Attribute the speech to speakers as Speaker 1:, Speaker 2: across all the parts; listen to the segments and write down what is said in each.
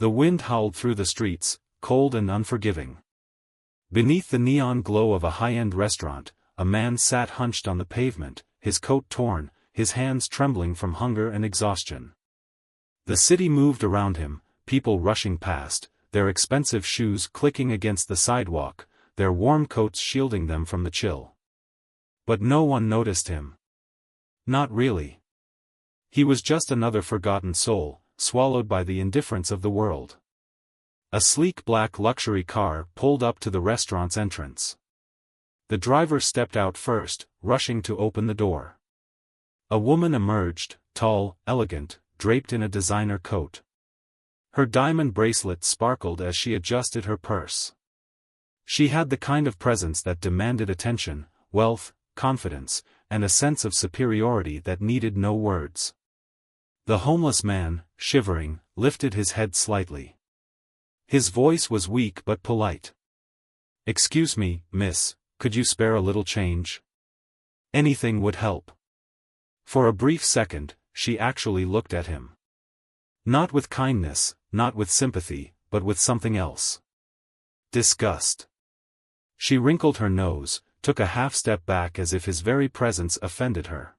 Speaker 1: The wind howled through the streets, cold and unforgiving. Beneath the neon glow of a high-end restaurant, a man sat hunched on the pavement, his coat torn, his hands trembling from hunger and exhaustion. The city moved around him, people rushing past, their expensive shoes clicking against the sidewalk, their warm coats shielding them from the chill. But no one noticed him. Not really. He was just another forgotten soul, swallowed by the indifference of the world. A sleek black luxury car pulled up to the restaurant's entrance. The driver stepped out first, rushing to open the door. A woman emerged, tall, elegant, draped in a designer coat. Her diamond bracelet sparkled as she adjusted her purse. She had the kind of presence that demanded attention, wealth, confidence, and a sense of superiority that needed no words. The homeless man, shivering, lifted his head slightly. His voice was weak but polite. "Excuse me, miss, could you spare a little change? Anything would help." For a brief second, she actually looked at him. Not with kindness, not with sympathy, but with something else. Disgust. She wrinkled her nose, took a half-step back as if his very presence offended her.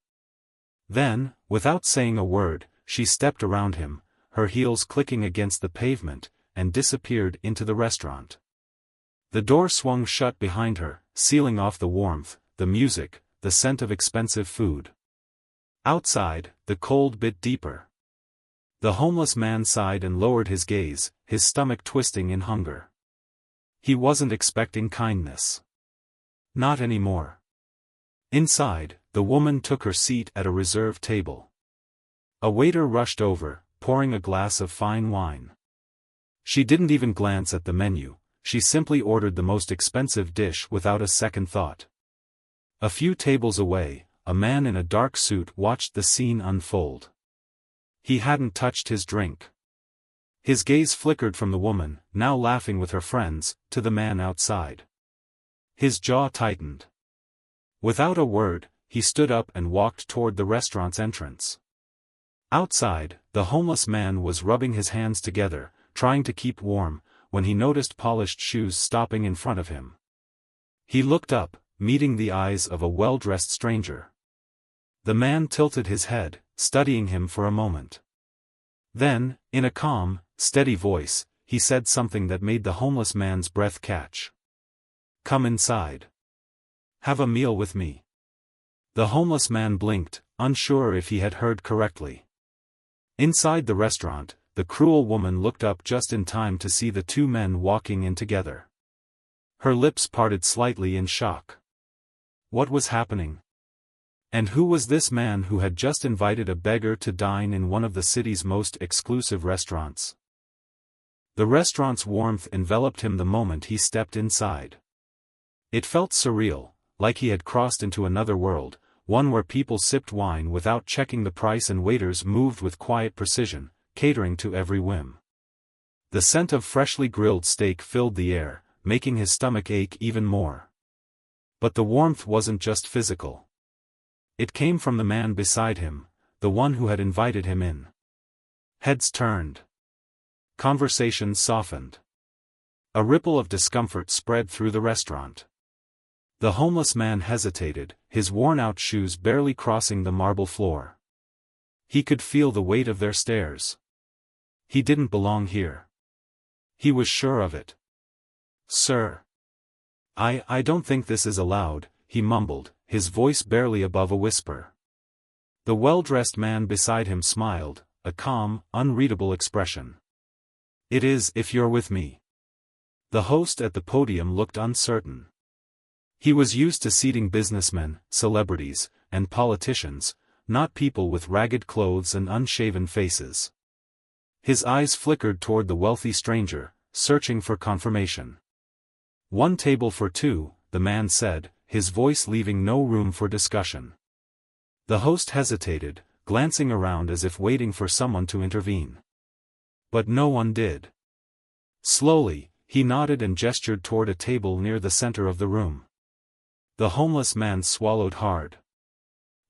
Speaker 1: Then, without saying a word, she stepped around him, her heels clicking against the pavement, and disappeared into the restaurant. The door swung shut behind her, sealing off the warmth, the music, the scent of expensive food. Outside, the cold bit deeper. The homeless man sighed and lowered his gaze, his stomach twisting in hunger. He wasn't expecting kindness. Not anymore. Inside, the woman took her seat at a reserved table. A waiter rushed over, pouring a glass of fine wine. She didn't even glance at the menu, she simply ordered the most expensive dish without a second thought. A few tables away, a man in a dark suit watched the scene unfold. He hadn't touched his drink. His gaze flickered from the woman, now laughing with her friends, to the man outside. His jaw tightened. Without a word, he stood up and walked toward the restaurant's entrance. Outside, the homeless man was rubbing his hands together, trying to keep warm, when he noticed polished shoes stopping in front of him. He looked up, meeting the eyes of a well-dressed stranger. The man tilted his head, studying him for a moment. Then, in a calm, steady voice, he said something that made the homeless man's breath catch. "Come inside. Have a meal with me." The homeless man blinked, unsure if he had heard correctly. Inside the restaurant, the cruel woman looked up just in time to see the two men walking in together. Her lips parted slightly in shock. What was happening? And who was this man who had just invited a beggar to dine in one of the city's most exclusive restaurants? The restaurant's warmth enveloped him the moment he stepped inside. It felt surreal, like he had crossed into another world, one where people sipped wine without checking the price and waiters moved with quiet precision, catering to every whim. The scent of freshly grilled steak filled the air, making his stomach ache even more. But the warmth wasn't just physical. It came from the man beside him, the one who had invited him in. Heads turned. Conversations softened. A ripple of discomfort spread through the restaurant. The homeless man hesitated, his worn-out shoes barely crossing the marble floor. He could feel the weight of their stares. He didn't belong here. He was sure of it. "Sir. I don't think this is allowed," he mumbled, his voice barely above a whisper. The well-dressed man beside him smiled, a calm, unreadable expression. "It is if you're with me." The host at the podium looked uncertain. He was used to seating businessmen, celebrities, and politicians, not people with ragged clothes and unshaven faces. His eyes flickered toward the wealthy stranger, searching for confirmation. "One table for two," the man said, his voice leaving no room for discussion. The host hesitated, glancing around as if waiting for someone to intervene. But no one did. Slowly, he nodded and gestured toward a table near the center of the room. The homeless man swallowed hard.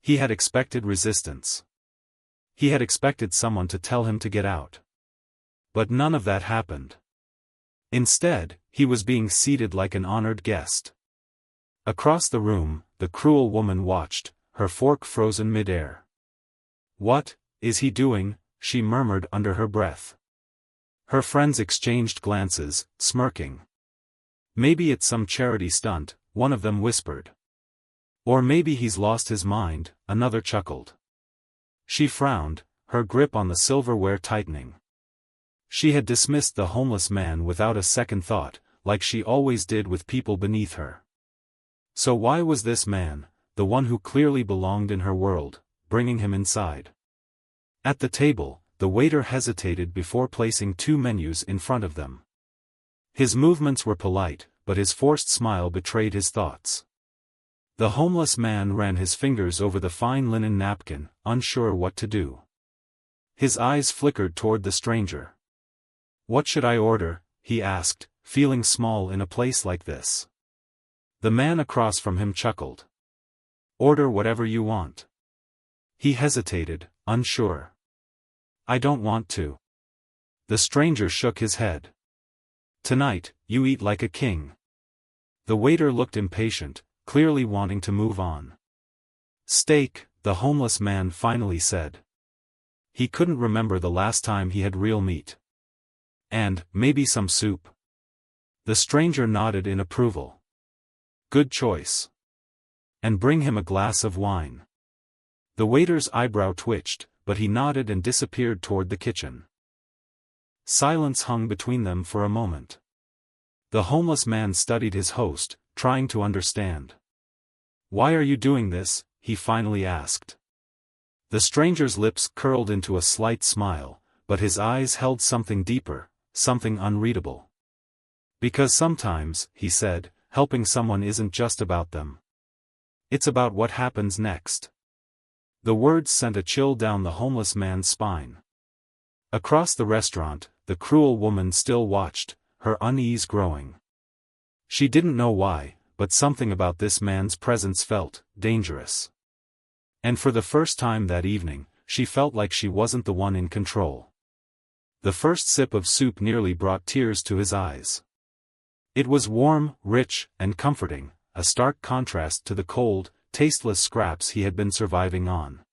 Speaker 1: He had expected resistance. He had expected someone to tell him to get out. But none of that happened. Instead, he was being seated like an honored guest. Across the room, the cruel woman watched, her fork frozen mid-air. "What is he doing?" she murmured under her breath. Her friends exchanged glances, smirking. "Maybe it's some charity stunt," one of them whispered. "Or maybe he's lost his mind," another chuckled. She frowned, her grip on the silverware tightening. She had dismissed the homeless man without a second thought, like she always did with people beneath her. So why was this man, the one who clearly belonged in her world, bringing him inside? At the table, the waiter hesitated before placing two menus in front of them. His movements were polite, but his forced smile betrayed his thoughts. The homeless man ran his fingers over the fine linen napkin, unsure what to do. His eyes flickered toward the stranger. "What should I order?" he asked, feeling small in a place like this. The man across from him chuckled. "Order whatever you want." He hesitated, unsure. "I don't want to." The stranger shook his head. "Tonight, you eat like a king." The waiter looked impatient, clearly wanting to move on. "Steak," the homeless man finally said. He couldn't remember the last time he had real meat. "And, maybe some soup." The stranger nodded in approval. "Good choice. And bring him a glass of wine." The waiter's eyebrow twitched, but he nodded and disappeared toward the kitchen. Silence hung between them for a moment. The homeless man studied his host, trying to understand. "Why are you doing this?" he finally asked. The stranger's lips curled into a slight smile, but his eyes held something deeper, something unreadable. "Because sometimes," he said, "helping someone isn't just about them. It's about what happens next." The words sent a chill down the homeless man's spine. Across the restaurant, the cruel woman still watched, her unease growing. She didn't know why, but something about this man's presence felt dangerous. And for the first time that evening, she felt like she wasn't the one in control. The first sip of soup nearly brought tears to his eyes. It was warm, rich, and comforting, a stark contrast to the cold, tasteless scraps he had been surviving on.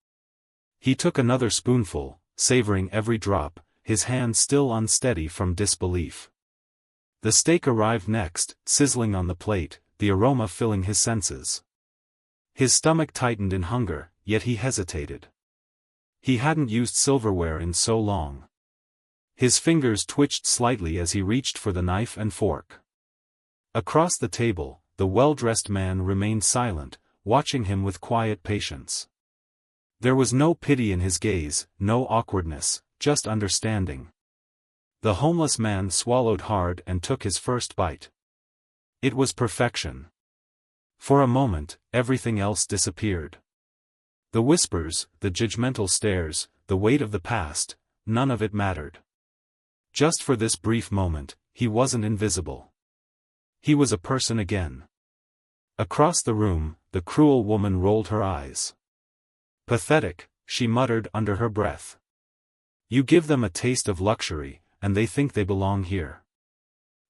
Speaker 1: He took another spoonful, savoring every drop, his hand still unsteady from disbelief. The steak arrived next, sizzling on the plate, the aroma filling his senses. His stomach tightened in hunger, yet he hesitated. He hadn't used silverware in so long. His fingers twitched slightly as he reached for the knife and fork. Across the table, the well-dressed man remained silent, watching him with quiet patience. There was no pity in his gaze, no awkwardness, just understanding. The homeless man swallowed hard and took his first bite. It was perfection. For a moment, everything else disappeared. The whispers, the judgmental stares, the weight of the past, none of it mattered. Just for this brief moment, he wasn't invisible. He was a person again. Across the room, the cruel woman rolled her eyes. "Pathetic," she muttered under her breath. "You give them a taste of luxury, and they think they belong here."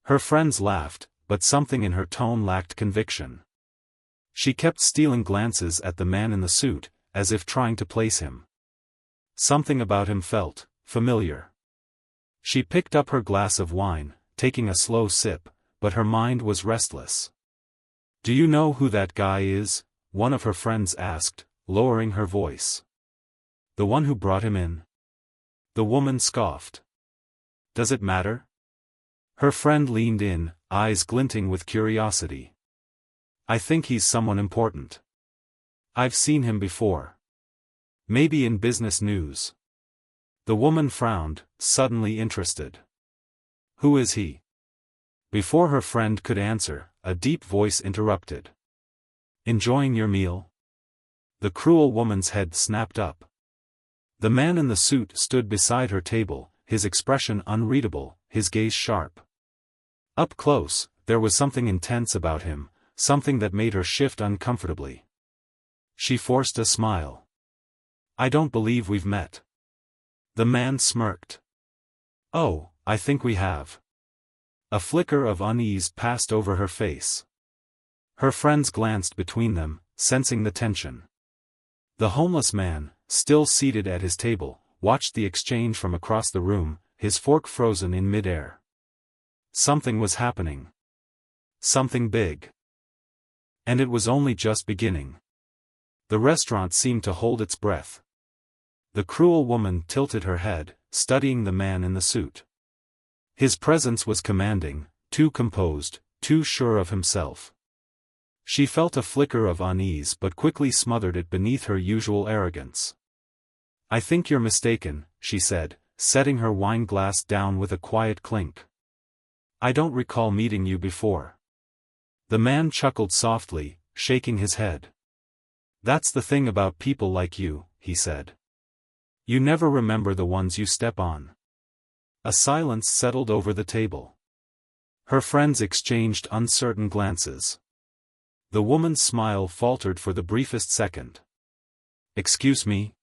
Speaker 1: Her friends laughed, but something in her tone lacked conviction. She kept stealing glances at the man in the suit, as if trying to place him. Something about him felt familiar. She picked up her glass of wine, taking a slow sip, but her mind was restless. "Do you know who that guy is?" one of her friends asked, lowering her voice. "The one who brought him in?" The woman scoffed. "Does it matter?" Her friend leaned in, eyes glinting with curiosity. "I think he's someone important. I've seen him before. Maybe in business news." The woman frowned, suddenly interested. "Who is he?" Before her friend could answer, a deep voice interrupted. "Enjoying your meal?" The cruel woman's head snapped up. The man in the suit stood beside her table, his expression unreadable, his gaze sharp. Up close, there was something intense about him, something that made her shift uncomfortably. She forced a smile. "I don't believe we've met." The man smirked. "Oh, I think we have. A flicker of unease passed over her face. Her friends glanced between them, sensing the tension. The homeless man, still seated at his table, watched the exchange from across the room, his fork frozen in mid-air. Something was happening. Something big. And it was only just beginning. The restaurant seemed to hold its breath. The cruel woman tilted her head, studying the man in the suit. His presence was commanding, too composed, too sure of himself. She felt a flicker of unease but quickly smothered it beneath her usual arrogance. I think you're mistaken, she said, setting her wine glass down with a quiet clink. I don't recall meeting you before. The man chuckled softly, shaking his head. That's the thing about people like you, he said. You never remember the ones you step on. A silence settled over the table. Her friends exchanged uncertain glances. The woman's smile faltered for the briefest second. Excuse me?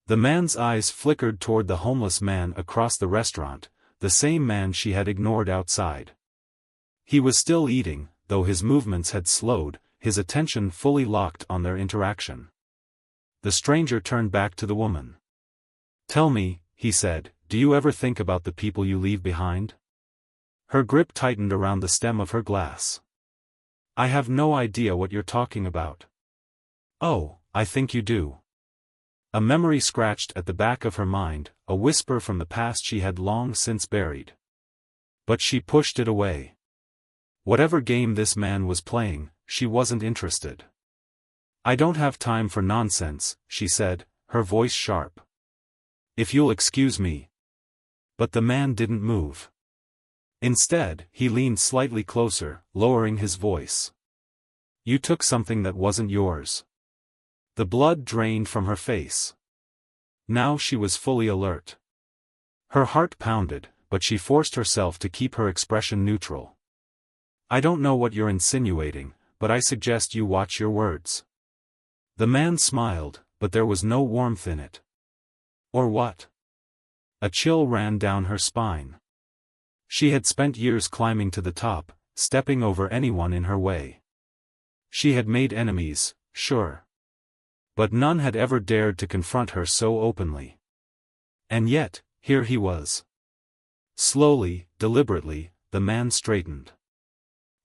Speaker 1: The man's eyes flickered toward the homeless man across the restaurant, the same man she had ignored outside. He was still eating, though his movements had slowed, his attention fully locked on their interaction. The stranger turned back to the woman. Tell me, he said, do you ever think about the people you leave behind? Her grip tightened around the stem of her glass. I have no idea what you're talking about. Oh, I think you do. A memory scratched at the back of her mind, a whisper from the past she had long since buried. But she pushed it away. Whatever game this man was playing, she wasn't interested. I don't have time for nonsense, she said, her voice sharp. If you'll excuse me. But the man didn't move. Instead, he leaned slightly closer, lowering his voice. You took something that wasn't yours. The blood drained from her face. Now she was fully alert. Her heart pounded, but she forced herself to keep her expression neutral. I don't know what you're insinuating, but I suggest you watch your words. The man smiled, but there was no warmth in it. Or what? A chill ran down her spine. She had spent years climbing to the top, stepping over anyone in her way. She had made enemies, sure. But none had ever dared to confront her so openly. And yet, here he was. Slowly, deliberately, the man straightened.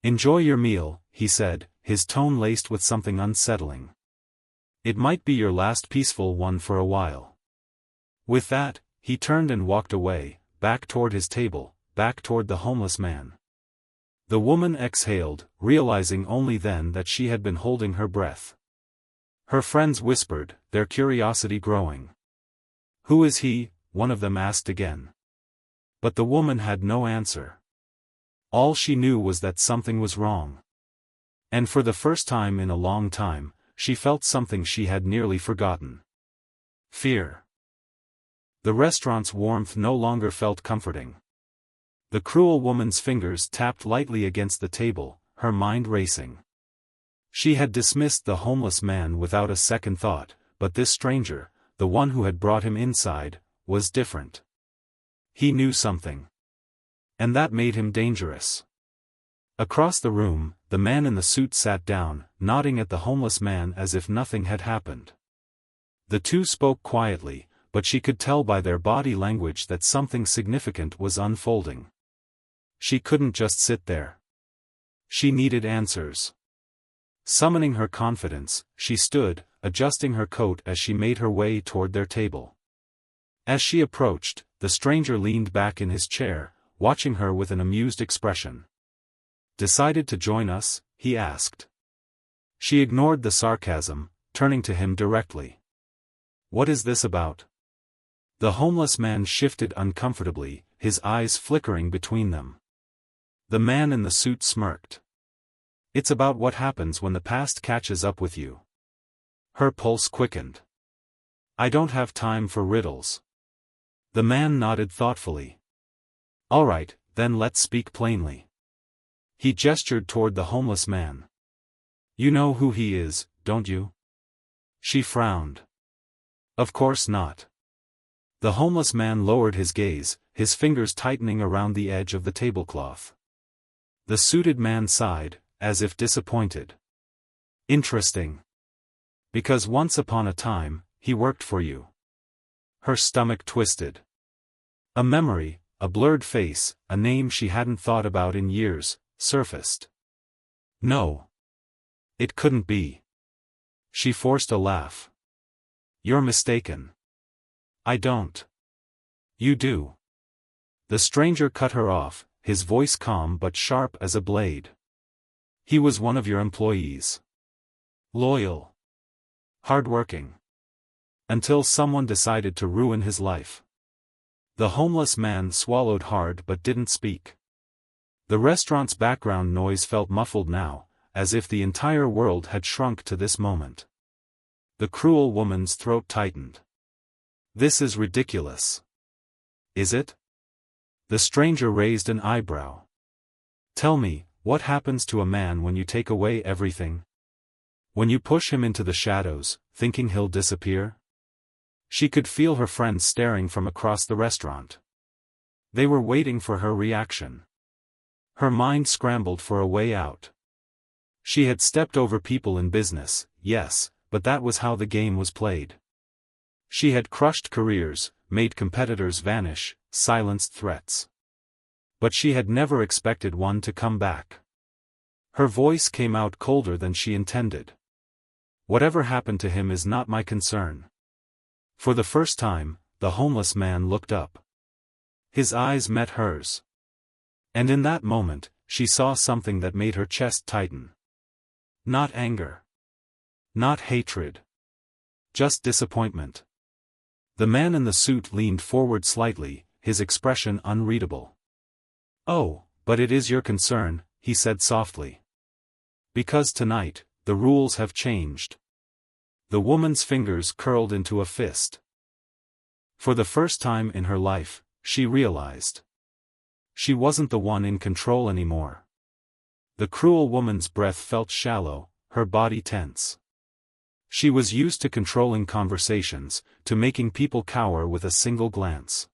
Speaker 1: Enjoy your meal, he said, his tone laced with something unsettling. It might be your last peaceful one for a while. With that, he turned and walked away, back toward his table, back toward the homeless man. The woman exhaled, realizing only then that she had been holding her breath. Her friends whispered, their curiosity growing. Who is he? One of them asked again. But the woman had no answer. All she knew was that something was wrong. And for the first time in a long time, she felt something she had nearly forgotten. Fear. The restaurant's warmth no longer felt comforting. The cruel woman's fingers tapped lightly against the table, her mind racing. She had dismissed the homeless man without a second thought, but this stranger, the one who had brought him inside, was different. He knew something. And that made him dangerous. Across the room, the man in the suit sat down, nodding at the homeless man as if nothing had happened. The two spoke quietly, but she could tell by their body language that something significant was unfolding. She couldn't just sit there. She needed answers. Summoning her confidence, she stood, adjusting her coat as she made her way toward their table. As she approached, the stranger leaned back in his chair, watching her with an amused expression. Decided to join us? He asked. She ignored the sarcasm, turning to him directly. What is this about? The homeless man shifted uncomfortably, his eyes flickering between them. The man in the suit smirked. It's about what happens when the past catches up with you. Her pulse quickened. I don't have time for riddles. The man nodded thoughtfully. All right, then let's speak plainly. He gestured toward the homeless man. You know who he is, don't you? She frowned. Of course not. The homeless man lowered his gaze, his fingers tightening around the edge of the tablecloth. The suited man sighed, as if disappointed. Interesting. Because once upon a time, he worked for you. Her stomach twisted. A memory, a blurred face, a name she hadn't thought about in years, surfaced. No. It couldn't be. She forced a laugh. You're mistaken. I don't. You do. The stranger cut her off, his voice calm but sharp as a blade. He was one of your employees. Loyal. Hardworking. Until someone decided to ruin his life. The homeless man swallowed hard but didn't speak. The restaurant's background noise felt muffled now, as if the entire world had shrunk to this moment. The cruel woman's throat tightened. This is ridiculous. Is it? The stranger raised an eyebrow. Tell me, what happens to a man when you take away everything? When you push him into the shadows, thinking he'll disappear? She could feel her friends staring from across the restaurant. They were waiting for her reaction. Her mind scrambled for a way out. She had stepped over people in business, yes, but that was how the game was played. She had crushed careers, made competitors vanish, silenced threats. But she had never expected one to come back. Her voice came out colder than she intended. Whatever happened to him is not my concern. For the first time, the homeless man looked up. His eyes met hers. And in that moment, she saw something that made her chest tighten. Not anger. Not hatred. Just disappointment. The man in the suit leaned forward slightly, his expression unreadable. Oh, but it is your concern, he said softly. Because tonight, the rules have changed. The woman's fingers curled into a fist. For the first time in her life, she realized. She wasn't the one in control anymore. The cruel woman's breath felt shallow, her body tense. She was used to controlling conversations, to making people cower with a single glance.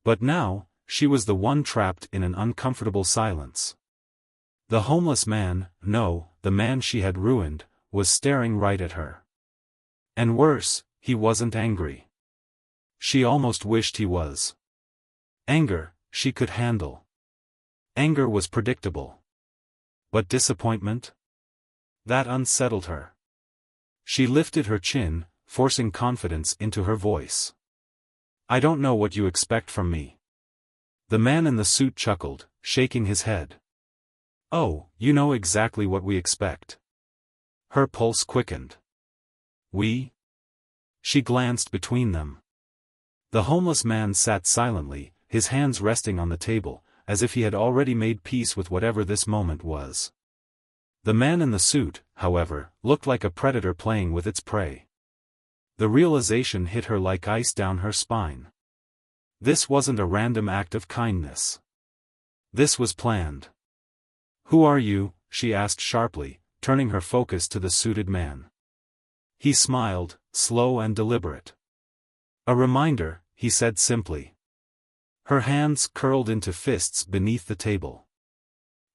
Speaker 1: But now, she was the one trapped in an uncomfortable silence. The homeless man, no, the man she had ruined, was staring right at her. And worse, he wasn't angry. She almost wished he was. Anger, she could handle. Anger was predictable. But disappointment? That unsettled her. She lifted her chin, forcing confidence into her voice. I don't know what you expect from me. The man in the suit chuckled, shaking his head. Oh, you know exactly what we expect. Her pulse quickened. We? She glanced between them. The homeless man sat silently, his hands resting on the table, as if he had already made peace with whatever this moment was. The man in the suit, however, looked like a predator playing with its prey. The realization hit her like ice down her spine. This wasn't a random act of kindness. This was planned. Who are you? She asked sharply, turning her focus to the suited man. He smiled, slow and deliberate. A reminder, he said simply. Her hands curled into fists beneath the table.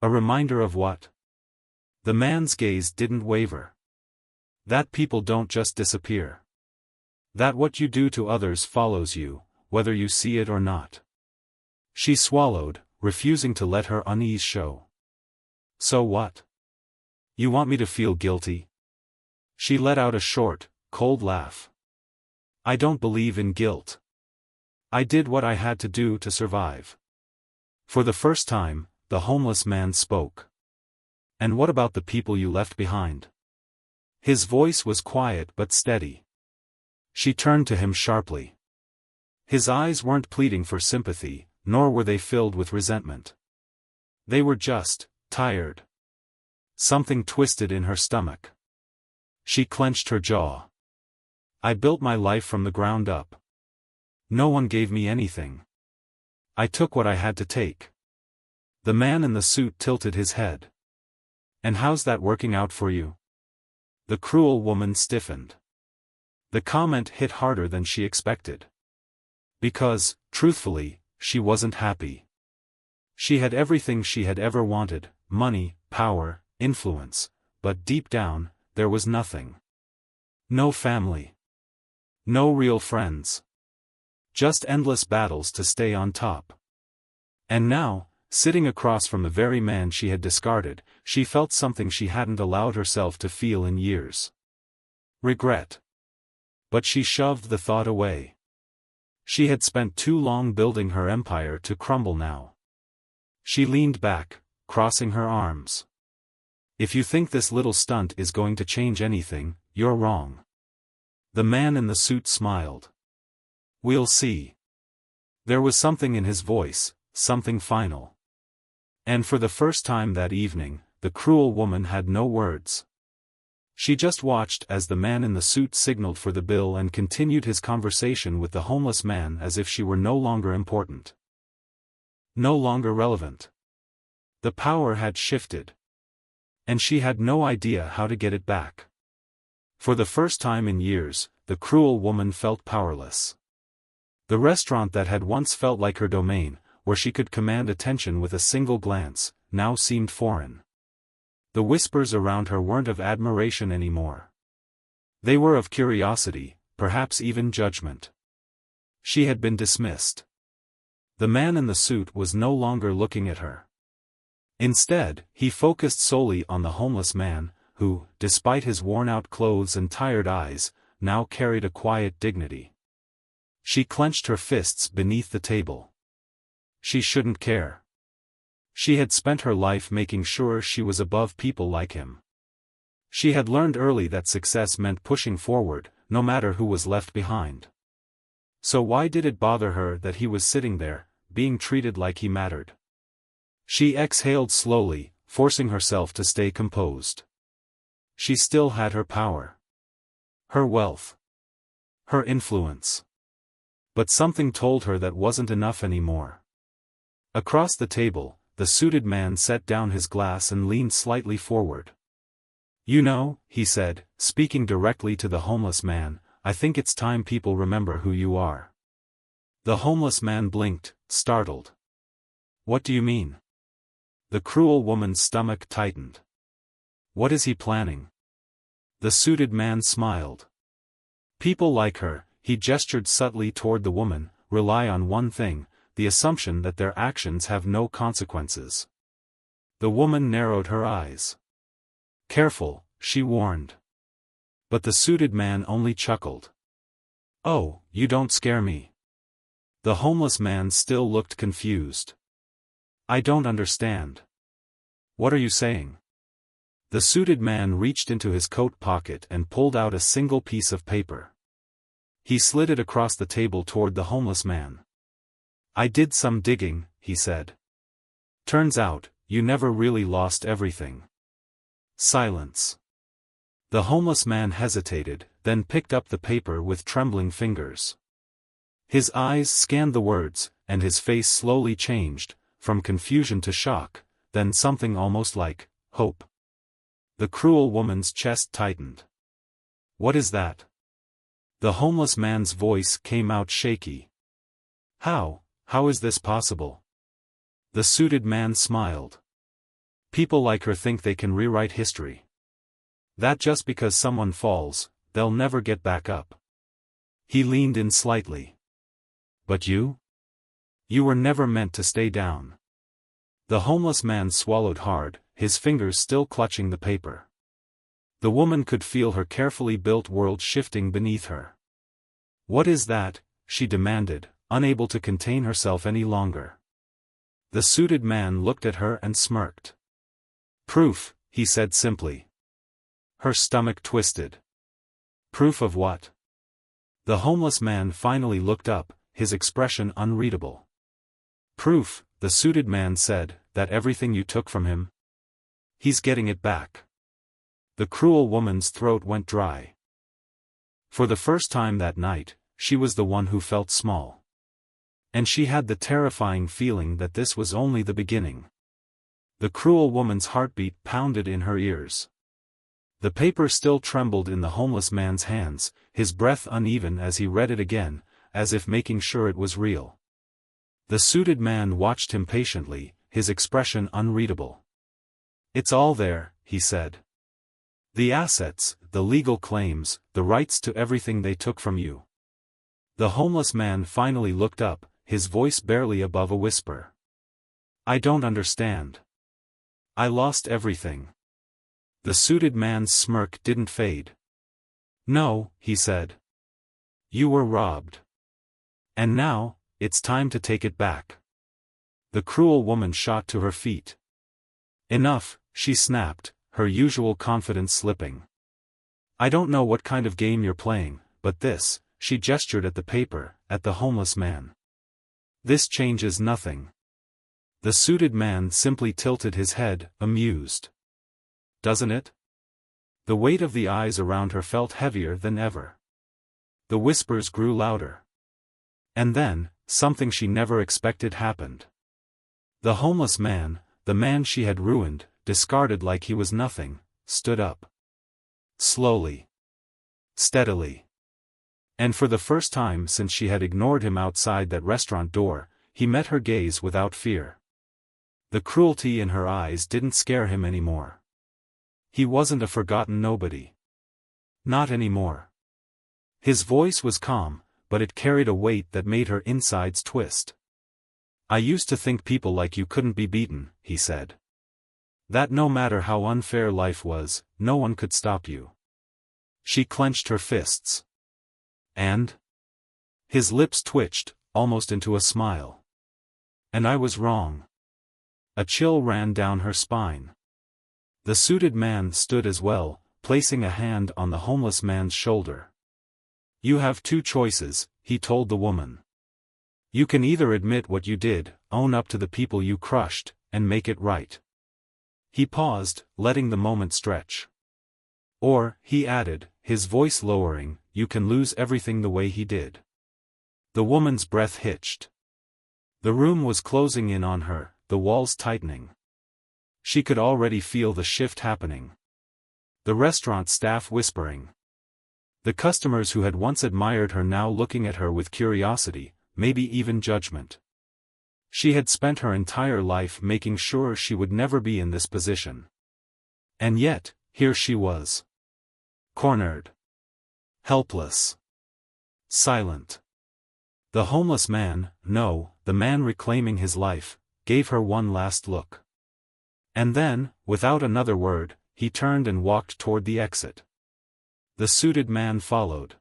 Speaker 1: A reminder of what? The man's gaze didn't waver. That people don't just disappear. That what you do to others follows you, whether you see it or not. She swallowed, refusing to let her unease show. So what? You want me to feel guilty? She let out a short, cold laugh. I don't believe in guilt. I did what I had to do to survive. For the first time, the homeless man spoke. And what about the people you left behind? His voice was quiet but steady. She turned to him sharply. His eyes weren't pleading for sympathy, nor were they filled with resentment. They were just tired. Something twisted in her stomach. She clenched her jaw. I built my life from the ground up. No one gave me anything. I took what I had to take. The man in the suit tilted his head. And how's that working out for you? The cruel woman stiffened. The comment hit harder than she expected. Because, truthfully, she wasn't happy. She had everything she had ever wanted: money, power, influence, but deep down, there was nothing. No family. No real friends. Just endless battles to stay on top. And now, sitting across from the very man she had discarded, she felt something she hadn't allowed herself to feel in years. Regret. But she shoved the thought away. She had spent too long building her empire to crumble now. She leaned back, crossing her arms. If you think this little stunt is going to change anything, you're wrong. The man in the suit smiled. We'll see. There was something in his voice, something final. And for the first time that evening, the cruel woman had no words. She just watched as the man in the suit signaled for the bill and continued his conversation with the homeless man as if she were no longer important. No longer relevant. The power had shifted. And she had no idea how to get it back. For the first time in years, the cruel woman felt powerless. The restaurant that had once felt like her domain, where she could command attention with a single glance, now seemed foreign. The whispers around her weren't of admiration anymore. They were of curiosity, perhaps even judgment. She had been dismissed. The man in the suit was no longer looking at her. Instead, he focused solely on the homeless man, who, despite his worn-out clothes and tired eyes, now carried a quiet dignity. She clenched her fists beneath the table. She shouldn't care. She had spent her life making sure she was above people like him. She had learned early that success meant pushing forward, no matter who was left behind. So why did it bother her that he was sitting there, being treated like he mattered? She exhaled slowly, forcing herself to stay composed. She still had her power. Her wealth. Her influence. But something told her that wasn't enough anymore. Across the table, the suited man set down his glass and leaned slightly forward. You know, he said, speaking directly to the homeless man, I think it's time people remember who you are. The homeless man blinked, startled. What do you mean? The cruel woman's stomach tightened. What is he planning? The suited man smiled. People like her, he gestured subtly toward the woman, rely on one thing, the assumption that their actions have no consequences. The woman narrowed her eyes. Careful, she warned. But the suited man only chuckled. Oh, you don't scare me. The homeless man still looked confused. I don't understand. What are you saying? The suited man reached into his coat pocket and pulled out a single piece of paper. He slid it across the table toward the homeless man. I did some digging, he said. Turns out, you never really lost everything. Silence. The homeless man hesitated, then picked up the paper with trembling fingers. His eyes scanned the words, and his face slowly changed, from confusion to shock, then something almost like hope. The cruel woman's chest tightened. What is that? The homeless man's voice came out shaky. How is this possible? The suited man smiled. People like her think they can rewrite history. That just because someone falls, they'll never get back up. He leaned in slightly. But you? You were never meant to stay down. The homeless man swallowed hard, his fingers still clutching the paper. The woman could feel her carefully built world shifting beneath her. What is that? She demanded, unable to contain herself any longer. The suited man looked at her and smirked. Proof, he said simply. Her stomach twisted. Proof of what? The homeless man finally looked up, his expression unreadable. Proof, the suited man said, that everything you took from him? He's getting it back. The cruel woman's throat went dry. For the first time that night, she was the one who felt small. And she had the terrifying feeling that this was only the beginning. The cruel woman's heartbeat pounded in her ears. The paper still trembled in the homeless man's hands, his breath uneven as he read it again, as if making sure it was real. The suited man watched him patiently, his expression unreadable. "It's all there," he said. "The assets, the legal claims, the rights to everything they took from you." The homeless man finally looked up, his voice barely above a whisper. "I don't understand. I lost everything." The suited man's smirk didn't fade. "No," he said. "You were robbed. And now, it's time to take it back." The cruel woman shot to her feet. "Enough," she snapped, her usual confidence slipping. "I don't know what kind of game you're playing, but this," she gestured at the paper, at the homeless man. "This changes nothing." The suited man simply tilted his head, amused. "Doesn't it?" The weight of the eyes around her felt heavier than ever. The whispers grew louder. And then, something she never expected happened. The homeless man, the man she had ruined, discarded like he was nothing, stood up. Slowly. Steadily. And for the first time since she had ignored him outside that restaurant door, he met her gaze without fear. The cruelty in her eyes didn't scare him anymore. He wasn't a forgotten nobody. Not anymore. His voice was calm, but it carried a weight that made her insides twist. "I used to think people like you couldn't be beaten," he said. "That no matter how unfair life was, no one could stop you." She clenched her fists. "And?" His lips twitched, almost into a smile. "And I was wrong." A chill ran down her spine. The suited man stood as well, placing a hand on the homeless man's shoulder. "You have two choices," he told the woman. "You can either admit what you did, own up to the people you crushed, and make it right." He paused, letting the moment stretch. "Or," he added, his voice lowering, "you can lose everything the way he did." The woman's breath hitched. The room was closing in on her, the walls tightening. She could already feel the shift happening. The restaurant staff whispering. The customers who had once admired her now looking at her with curiosity, maybe even judgment. She had spent her entire life making sure she would never be in this position. And yet, here she was. Cornered. Helpless. Silent. The homeless man, no, the man reclaiming his life, gave her one last look. And then, without another word, he turned and walked toward the exit. The suited man followed.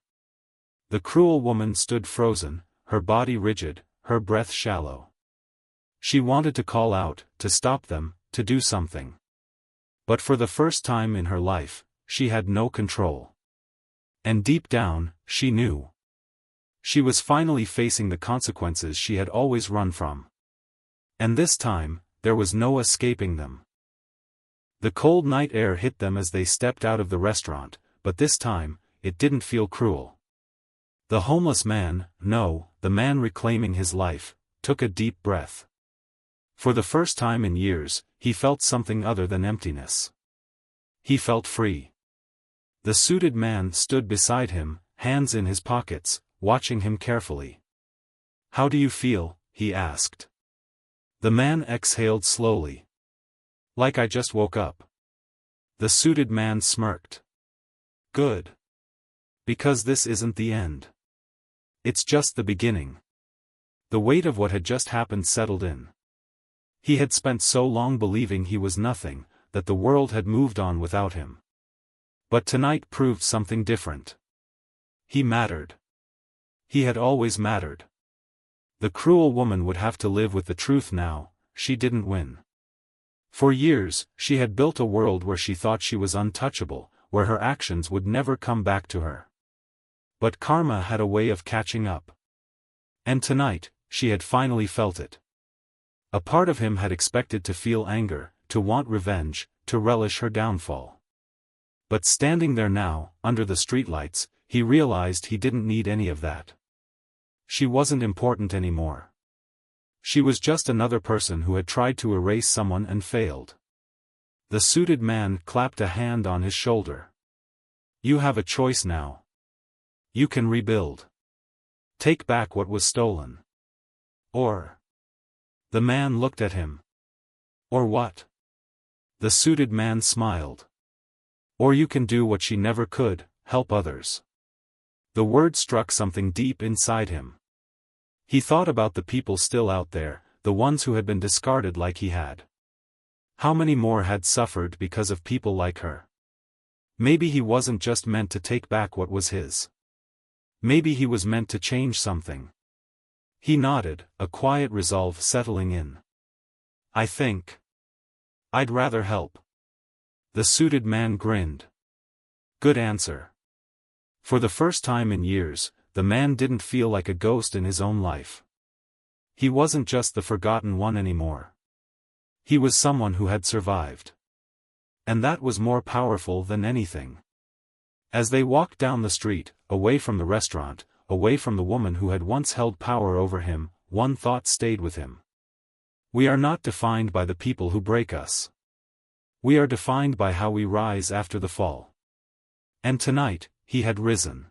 Speaker 1: The cruel woman stood frozen, her body rigid, her breath shallow. She wanted to call out, to stop them, to do something. But for the first time in her life, she had no control. And deep down, she knew. She was finally facing the consequences she had always run from. And this time, there was no escaping them. The cold night air hit them as they stepped out of the restaurant, but this time, it didn't feel cruel. The homeless man, no, the man reclaiming his life, took a deep breath. For the first time in years, he felt something other than emptiness. He felt free. The suited man stood beside him, hands in his pockets, watching him carefully. "How do you feel?" he asked. The man exhaled slowly. "Like I just woke up." The suited man smirked. "Good. Because this isn't the end. It's just the beginning." The weight of what had just happened settled in. He had spent so long believing he was nothing, that the world had moved on without him. But tonight proved something different. He mattered. He had always mattered. The cruel woman would have to live with the truth now, she didn't win. For years, she had built a world where she thought she was untouchable, where her actions would never come back to her. But karma had a way of catching up. And tonight, she had finally felt it. A part of him had expected to feel anger, to want revenge, to relish her downfall. But standing there now, under the streetlights, he realized he didn't need any of that. She wasn't important anymore. She was just another person who had tried to erase someone and failed. The suited man clapped a hand on his shoulder. "You have a choice now. You can rebuild. Take back what was stolen. Or. The man looked at him. Or what? The suited man smiled. Or you can do what she never could, help others. The word struck something deep inside him. He thought about the people still out there, the ones who had been discarded like he had. How many more had suffered because of people like her? Maybe he wasn't just meant to take back what was his. Maybe he was meant to change something. He nodded, a quiet resolve settling in. I think I'd rather help. The suited man grinned. Good answer. For the first time in years, the man didn't feel like a ghost in his own life. He wasn't just the forgotten one anymore. He was someone who had survived. And that was more powerful than anything. As they walked down the street, away from the restaurant, away from the woman who had once held power over him, one thought stayed with him. We are not defined by the people who break us. We are defined by how we rise after the fall. And tonight, he had risen.